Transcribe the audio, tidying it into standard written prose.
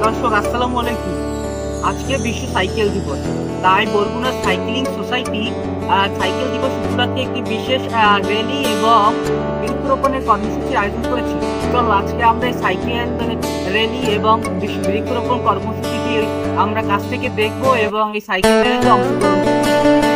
দর্শক আসসালামু আলাইকুম। আজকে বিশ্ব সাইকেল দিবস, তাই বরগুনা সাইক্লিং সোসাইটি সাইকেল দিবস উপলক্ষে একটি বিশেষ র্যালি এবং বৃক্ষরোপণের কর্মসূচি আয়োজন করেছে। চলো আজকে আমরা এই সাইকেল র্যালি এবং বৃক্ষরোপণ কর্মসূচিটি আমরা কাছ থেকে দেখবো এবং এই সাইকেল র্যালিতে অংশগ্রহণ করবো।